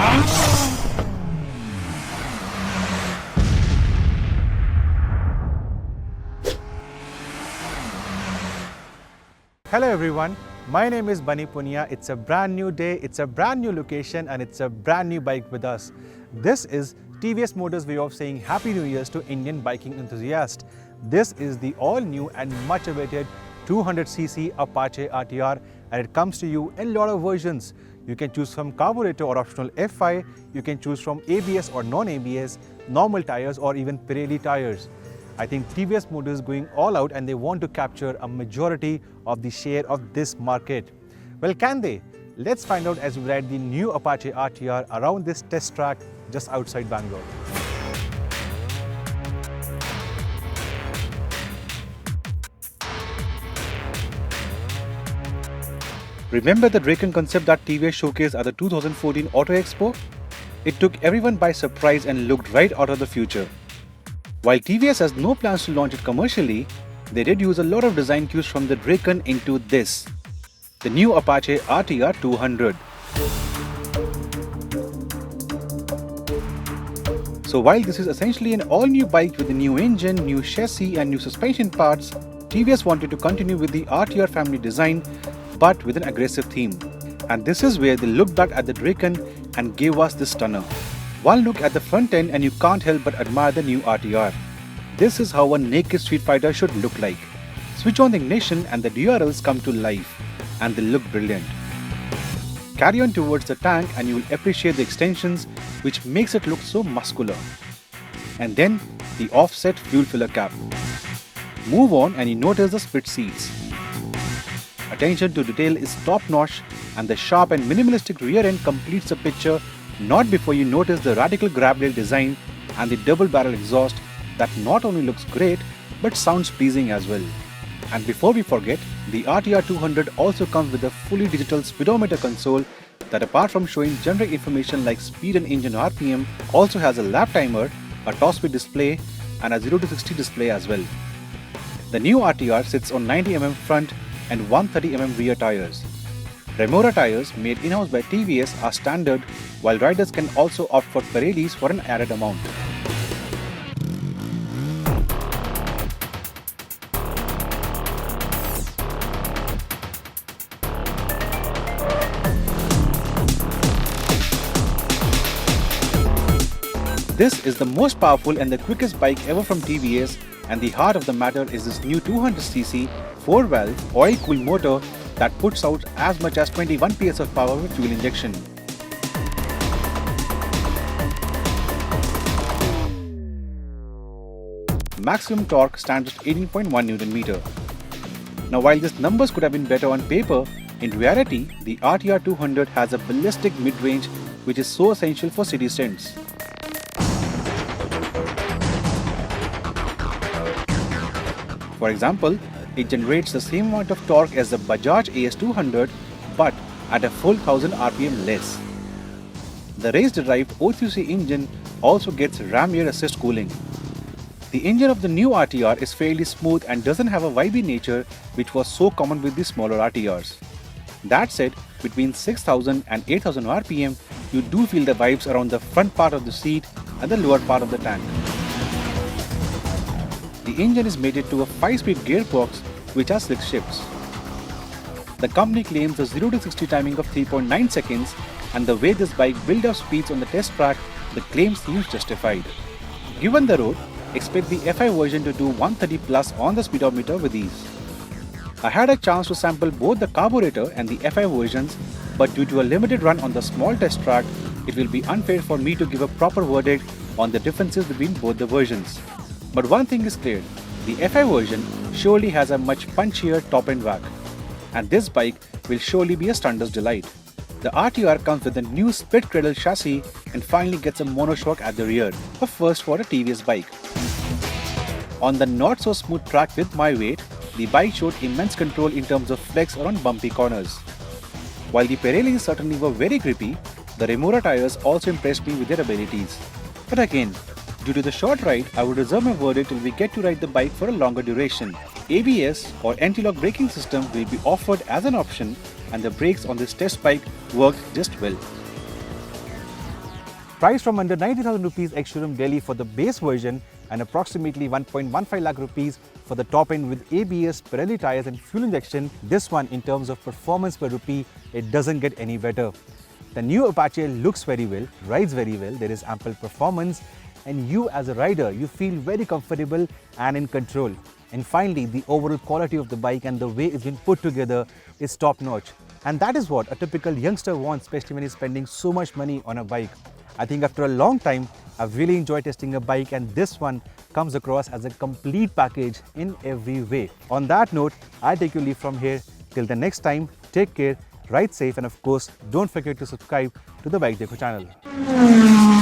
Hello everyone, my name is Bunny Punia. It's a brand new day, it's a brand new location, and it's a brand new bike with us. This is TVS Motors' way of saying Happy New Year's to Indian biking enthusiasts. This is the all-new and much-awaited 200cc Apache RTR, and it comes to you in a lot of versions. You can choose from carbureted or optional FI, you can choose from ABS or non-ABS, normal tires, or even Pirelli tires. I think TVS Motors is going all out and they want to capture a majority of the share of this market. Well, can they? Let's find out as we ride the new Apache RTR around this test track just outside Bangalore. Remember the Draken concept that TVS showcased at the 2014 Auto Expo? It took everyone by surprise and looked right out of the future. While TVS has no plans to launch it commercially, they did use a lot of design cues from the Draken into this, the new Apache RTR 200. So while this is essentially an all-new bike with a new engine, new chassis and new suspension parts, TVS wanted to continue with the RTR family design but with an aggressive theme. And this is where they looked back at the Draken and gave us this stunner. One look at the front end and you can't help but admire the new RTR. This is how a naked street fighter should look like. Switch on the ignition and the DRLs come to life, and they look brilliant. Carry on towards the tank and you will appreciate the extensions, which makes it look so muscular. And then the offset fuel filler cap. Move on and you notice the split seats. Attention to detail is top-notch, and the sharp and minimalistic rear end completes the picture. Not before you notice the radical grab rail design and the double barrel exhaust that not only looks great but sounds pleasing as well. And before we forget, the RTR 200 also comes with a fully digital speedometer console that, apart from showing generic information like speed and engine RPM, also has a lap timer, a top speed display and a 0 to 60 display as well. The new RTR sits on 90mm front and 130mm rear tires. Remora tires made in-house by TVS are standard, while riders can also opt for Pirellis for an added amount. This is the most powerful and the quickest bike ever from TVS, and the heart of the matter is this new 200cc 4-valve oil-cooled motor that puts out as much as 21 PS of power with fuel injection. Maximum torque stands at 18.1 Nm. Now while these numbers could have been better on paper, in reality the RTR 200 has a ballistic mid-range which is so essential for city stints. For example, it generates the same amount of torque as the Bajaj AS200 but at a full 1000 RPM less. The race-derived O3C engine also gets ram air assist cooling. The engine of the new RTR is fairly smooth and doesn't have a vibey nature which was so common with the smaller RTRs. That said, between 6000 and 8000 RPM, you do feel the vibes around the front part of the seat and the lower part of the tank. The engine is mated to a 5-speed gearbox which has 6 shifts. The company claims a 0 to 60 timing of 3.9 seconds, and the way this bike built up speeds on the test track, the claim seems justified. Given the road, expect the FI version to do 130 plus on the speedometer with ease. I had a chance to sample both the carburetor and the FI versions, but due to a limited run on the small test track, it will be unfair for me to give a proper verdict on the differences between both the versions. But one thing is clear, the FI version surely has a much punchier top-end whack, and this bike will surely be a stunter's delight. The RTR comes with a new split cradle chassis and finally gets a monoshock at the rear, a first for a TVS bike. On the not-so-smooth track with my weight, the bike showed immense control in terms of flex around bumpy corners. While the Pirellis certainly were very grippy, the Remora tires also impressed me with their abilities. But again, due to the short ride, I would reserve my verdict till we get to ride the bike for a longer duration. ABS or anti-lock braking system will be offered as an option, and the brakes on this test bike worked just well. Priced from under 90,000 rupees ex-showroom Delhi for the base version and approximately 1.15 lakh rupees for the top end with ABS Pirelli tyres and fuel injection, this one in terms of performance per rupee, it doesn't get any better. The new Apache looks very well, rides very well, there is ample performance, and you as a rider, you feel very comfortable and in control. And finally, the overall quality of the bike and the way it's been put together is top notch. And that is what a typical youngster wants, especially when he's spending so much money on a bike. I think after a long time, I've really enjoyed testing a bike, and this one comes across as a complete package in every way. On that note, I take your leave from here. Till the next time, take care, ride safe, and of course, don't forget to subscribe to the BikeDekho channel.